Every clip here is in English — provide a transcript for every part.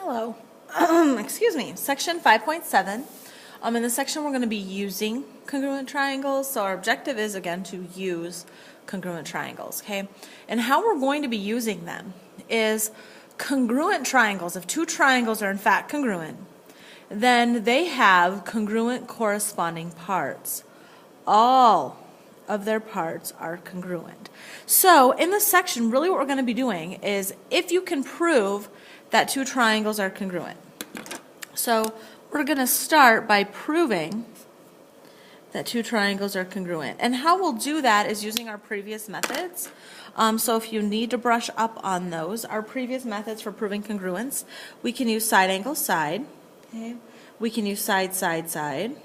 Hello. Excuse me. Section 5.7. In this section, we're going to be using congruent triangles. So our objective is, again, to use congruent triangles, okay? And how we're going to be using them is congruent triangles. If two triangles are in fact congruent, then they have congruent corresponding parts. All of their parts are congruent. So in this section, really what we're going to be doing is if you can prove that two triangles are congruent. So we're going to start by proving that two triangles are congruent. And how we'll do that is using our previous methods. So if you need to brush up on those, our previous methods for proving congruence, we can use side angle side. Okay. We can use side side side.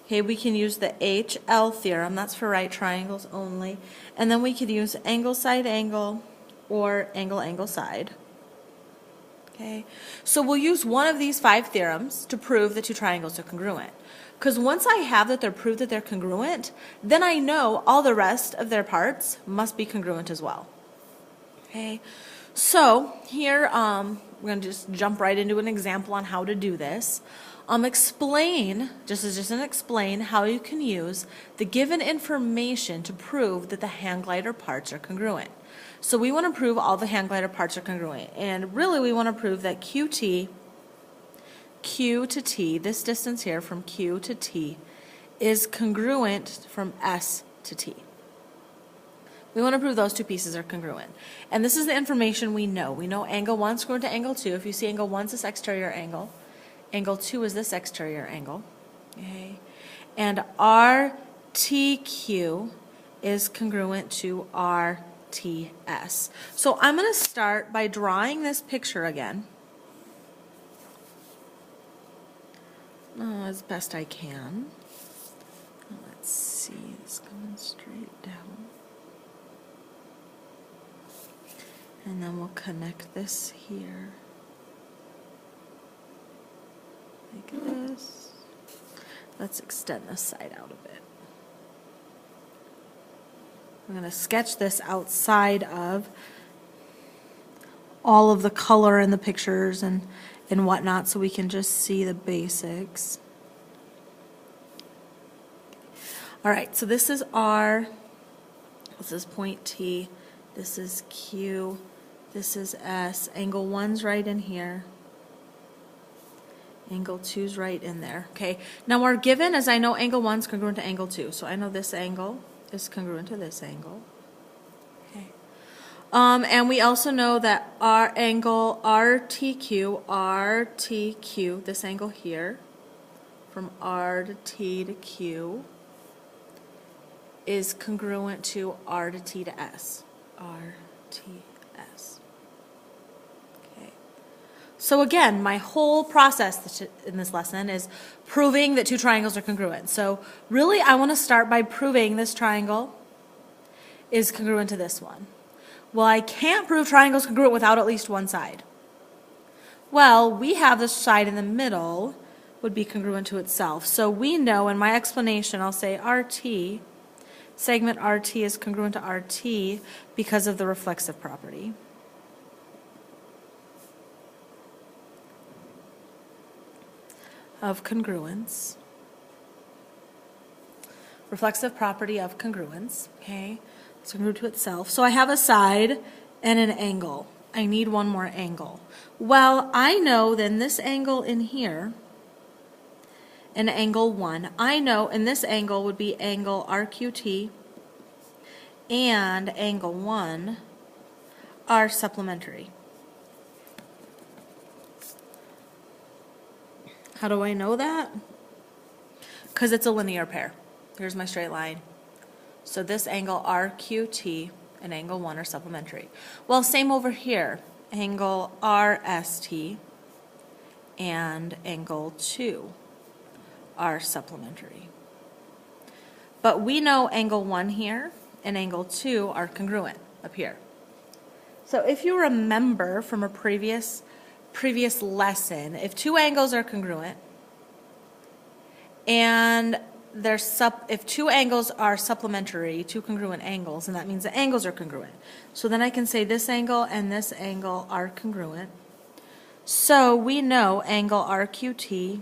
Okay, we can use the HL theorem, that's for right triangles only. And then we could use angle side angle or angle angle side. Okay, so we'll use one of these 5 theorems to prove that two triangles are congruent. Because once I have that they're proved that they're congruent, then I know all the rest of their parts must be congruent as well. Okay, so here we're going to just jump right into an example on how to do this. Explain how you can use the given information to prove that the hang glider parts are congruent. So we want to prove all the hang glider parts are congruent, and really we want to prove that QT, Q to T, this distance here from Q to T, is congruent from S to T. We want to prove those two pieces are congruent. And this is the information we know. We know angle 1 is congruent to angle 2. If you see angle 1 is this exterior angle, angle 2 is this exterior angle. Okay. And RTQ is congruent to RTS. So I'm going to start by drawing this picture again. As best I can. Let's see, it's coming straight down. And then we'll connect this here. Like this. Let's extend this side out a bit. I'm going to sketch this outside of all of the color in the pictures and whatnot so we can just see the basics. Alright, so this is R, this is point T, this is Q, this is S, angle 1's right in here. Angle 2's right in there. Okay. Now our given is I know angle 1's congruent to angle 2. So I know this angle is congruent to this angle. Okay. And we also know that our angle RTQ, this angle here, from R to T to Q, is congruent to R to T to S. R, T, S. So again, my whole process in this lesson is proving that two triangles are congruent. So really I want to start by proving this triangle is congruent to this one. Well, I can't prove triangles congruent without at least one side. Well, we have this side in the middle would be congruent to itself. So we know in my explanation I'll say RT, segment RT is congruent to RT because of the reflexive property. Of congruence, reflexive property of congruence, okay, it's congruent to itself. So I have a side and an angle. I need one more angle. Well, I know then this angle in here, and angle 1, I know, and this angle would be angle RQT and angle 1 are supplementary. How do I know that? Because it's a linear pair. Here's my straight line. So this angle RQT and angle 1 are supplementary. Well, same over here. Angle RST and angle 2 are supplementary. But we know angle 1 here and angle 2 are congruent up here. So if you remember from a previous lesson, if two angles are congruent and if two angles are supplementary, two congruent angles, and that means the angles are congruent. So then I can say this angle and this angle are congruent. So we know angle RQT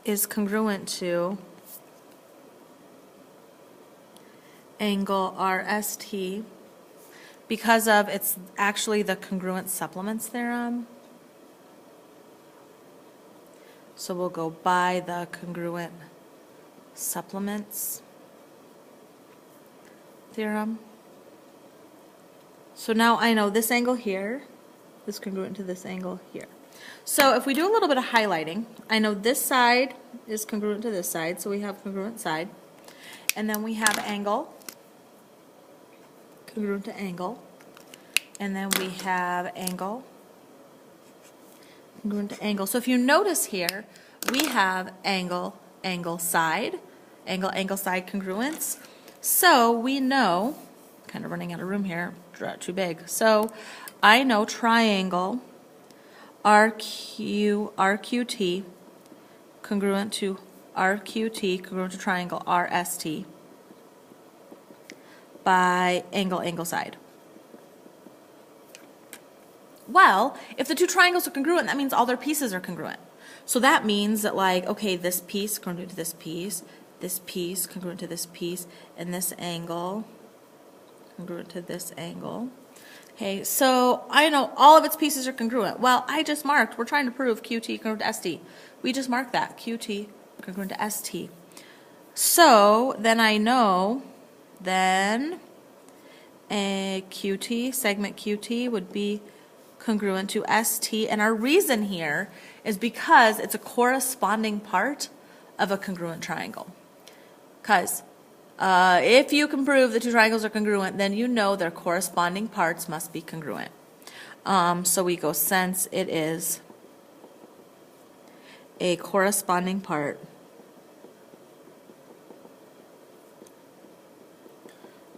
is congruent to angle RST because of it's actually the congruent supplements theorem. So we'll go by the congruent supplements theorem. So now I know this angle here is congruent to this angle here. So if we do a little bit of highlighting, I know this side is congruent to this side, so we have congruent side. And then we have angle, congruent to angle. And then we have angle, congruent to angle. So if you notice here, we have angle, angle, side, angle, side congruence. So we know, kind of running out of room here, draw it too big. So I know triangle RQT congruent to RQT congruent to triangle RST by angle, angle, side. Well, if the two triangles are congruent, that means all their pieces are congruent. So that means that, like, okay, this piece congruent to this piece congruent to this piece, and this angle congruent to this angle. Okay, so I know all of its pieces are congruent. Well, I just marked, we're trying to prove QT congruent to ST. We just marked that, QT congruent to ST. So then I know, then a QT, segment QT would be congruent to ST, and our reason here is because it's a corresponding part of a congruent triangle. Because if you can prove the two triangles are congruent, then you know their corresponding parts must be congruent. So we go since it is a corresponding part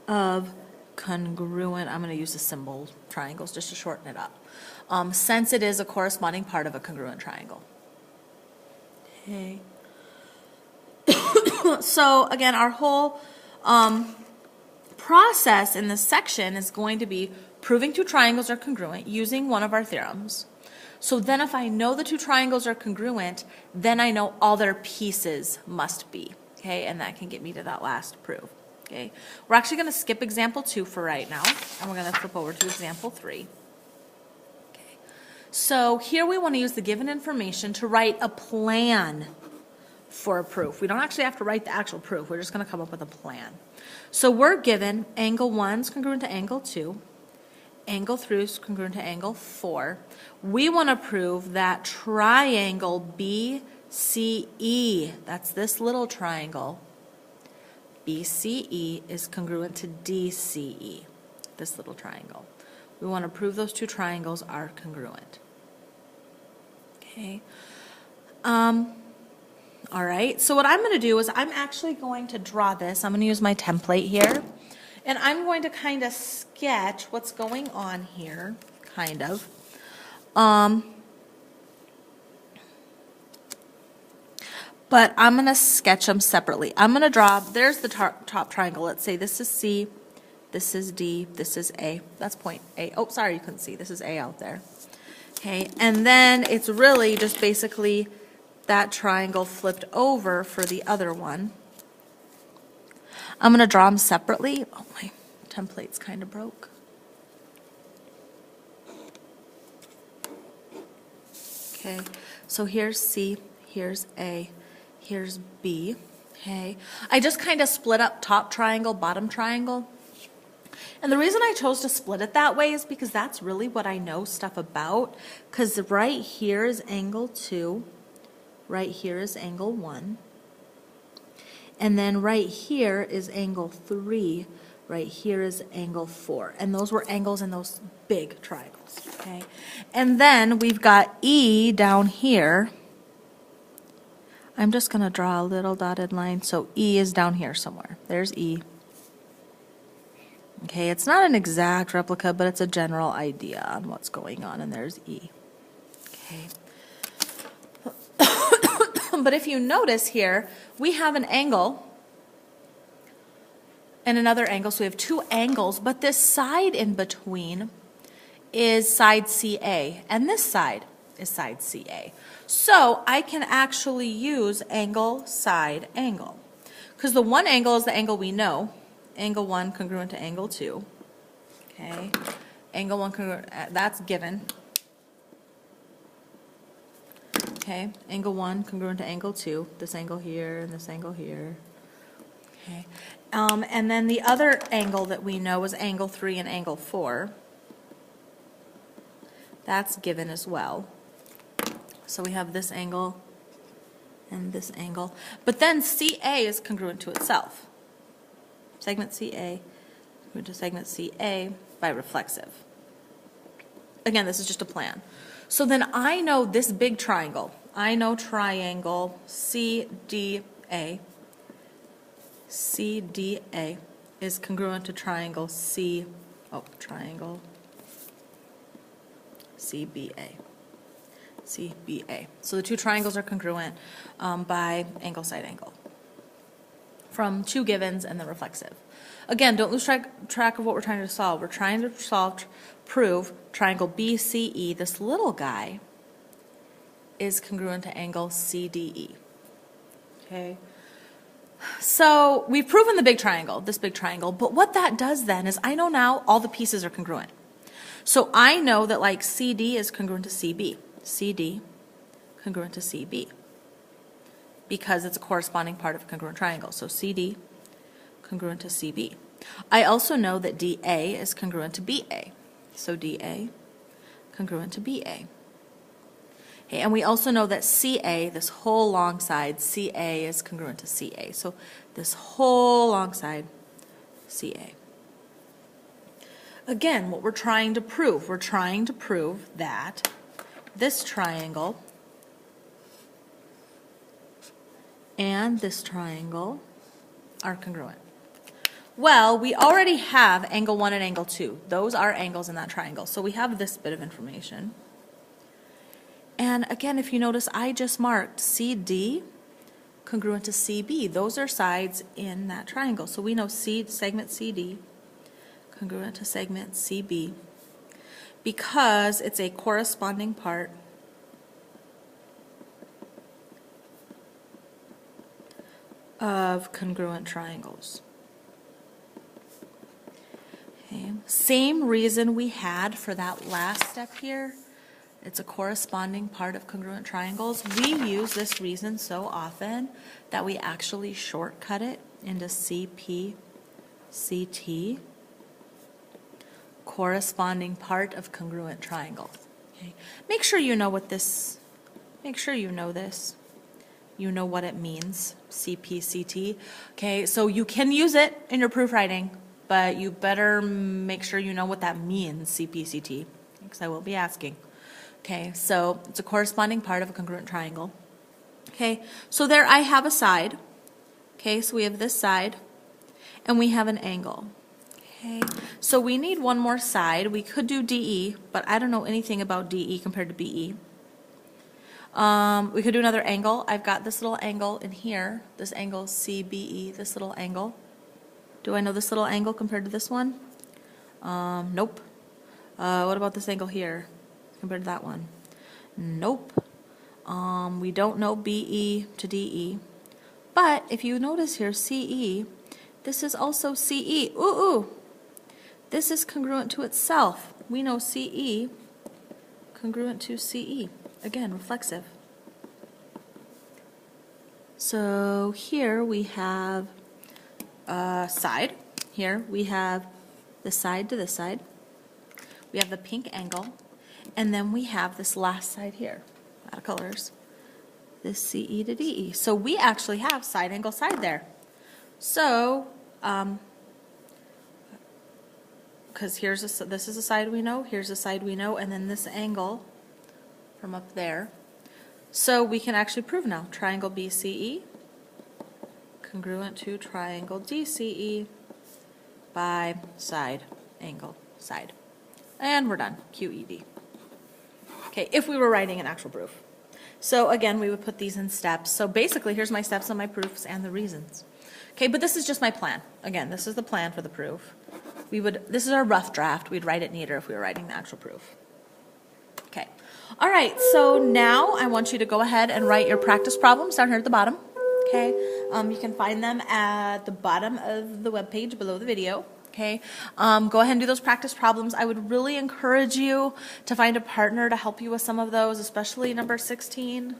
of congruent, I'm going to use the symbol triangles just to shorten it up. Since it is a corresponding part of a congruent triangle. Okay. So again, our whole process in this section is going to be proving two triangles are congruent using one of our theorems. So then if I know the two triangles are congruent, then I know all their pieces must be. Okay, and that can get me to that last proof. Okay, we're actually going to skip example 2 for right now, and we're going to flip over to example 3. Okay, so here we want to use the given information to write a plan for a proof. We don't actually have to write the actual proof. We're just going to come up with a plan. So we're given angle 1 is congruent to angle 2, angle 3 is congruent to angle 4. We want to prove that triangle BCE, that's this little triangle, BCE is congruent to DCE, this little triangle. We want to prove those two triangles are congruent. Okay. All right, so what I'm going to do is I'm actually going to draw this. I'm going to use my template here, and I'm going to kind of sketch what's going on here, kind of. But I'm going to sketch them separately. I'm going to draw, there's the top triangle. Let's say this is C, this is D, this is A. That's point A. Oh, sorry, you couldn't see. This is A out there. Okay, and then it's really just basically that triangle flipped over for the other one. I'm going to draw them separately. Oh, my template's kind of broke. Okay, so here's C, here's A, here's B. Okay, I just kind of split up top triangle, bottom triangle. And the reason I chose to split it that way is because that's really what I know stuff about. Because right here is angle 2. Right here is angle 1. And then right here is angle 3. Right here is angle 4. And those were angles in those big triangles. Okay. And then we've got E down here. I'm just going to draw a little dotted line. So E is down here somewhere. There's E. Okay, it's not an exact replica, but it's a general idea on what's going on. And there's E. Okay. But if you notice here, we have an angle and another angle. So we have two angles, but this side in between is side CA, and this side is side CA. So I can actually use angle, side, angle. Because the one angle is the angle we know, angle 1 congruent to angle 2. Okay, angle 1 congruent, that's given. Okay, angle 1 congruent to angle 2, this angle here and this angle here. Okay, and then the other angle that we know is angle 3 and angle 4. That's given as well. So we have this angle and this angle. But then CA is congruent to itself. Segment CA congruent to segment CA by reflexive. Again, this is just a plan. So then I know this big triangle. I know triangle CDA. CDA is congruent to triangle triangle CBA. CBA. So the two triangles are congruent by angle, side, angle from two givens and the reflexive. Again, don't lose track of what we're trying to solve. We're trying to prove triangle BCE, this little guy, is congruent to angle CDE. Okay? So we've proven the big triangle, this big triangle, but what that does then is I know now all the pieces are congruent. So I know that like CD is congruent to CB. CD congruent to CB because it's a corresponding part of a congruent triangle. So CD congruent to CB. I also know that DA is congruent to BA. So DA congruent to BA. Okay, and we also know that CA, this whole long side, CA is congruent to CA. So this whole long side, CA. Again, what we're trying to prove that this triangle and this triangle are congruent. Well, we already have angle 1 and angle 2. Those are angles in that triangle. So we have this bit of information. And again, if you notice, I just marked CD congruent to CB. Those are sides in that triangle. So we know segment CD congruent to segment CB because it's a corresponding part of congruent triangles. Okay. Same reason we had for that last step here. It's a corresponding part of congruent triangles. We use this reason so often that we actually shortcut it into CP, CT, corresponding part of congruent triangle. Okay. Make sure you know what this, make sure you know this. You know what it means, CPCT. Okay, so you can use it in your proofwriting, but you better make sure you know what that means, CPCT, because I will be asking. Okay, so it's a corresponding part of a congruent triangle. Okay, so there I have a side. Okay, so we have this side, and we have an angle. Okay, so we need one more side. We could do DE, but I don't know anything about DE compared to BE. We could do another angle. I've got this little angle in here. This angle CBE, this little angle. Do I know this little angle compared to this one? Nope. What about this angle here compared to that one? Nope. We don't know BE to DE. But if you notice here, CE, this is also CE. Ooh. This is congruent to itself. We know CE congruent to CE. Again, reflexive. So here we have a side. Here we have this side to this side. We have the pink angle. And then we have this last side here. Out of colors. This CE to DE. So we actually have side angle side there. So, because this is a side we know, here's a side we know, and then this angle from up there. So we can actually prove now triangle BCE congruent to triangle DCE by side angle side. And we're done. QED. Okay, if we were writing an actual proof. So again, we would put these in steps. So basically, here's my steps on my proofs and the reasons. Okay, but this is just my plan. Again, this is the plan for the proof. this is our rough draft. We'd write it neater if we were writing the actual proof. Okay. All right, so now I want you to go ahead and write your practice problems down here at the bottom. Okay. You can find them at the bottom of the web page below the video. Okay. Go ahead and do those practice problems. I would really encourage you to find a partner to help you with some of those, especially number 16.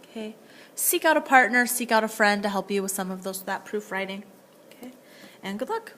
Okay. Seek out a partner, seek out a friend to help you with some of that proof writing. Okay. And good luck.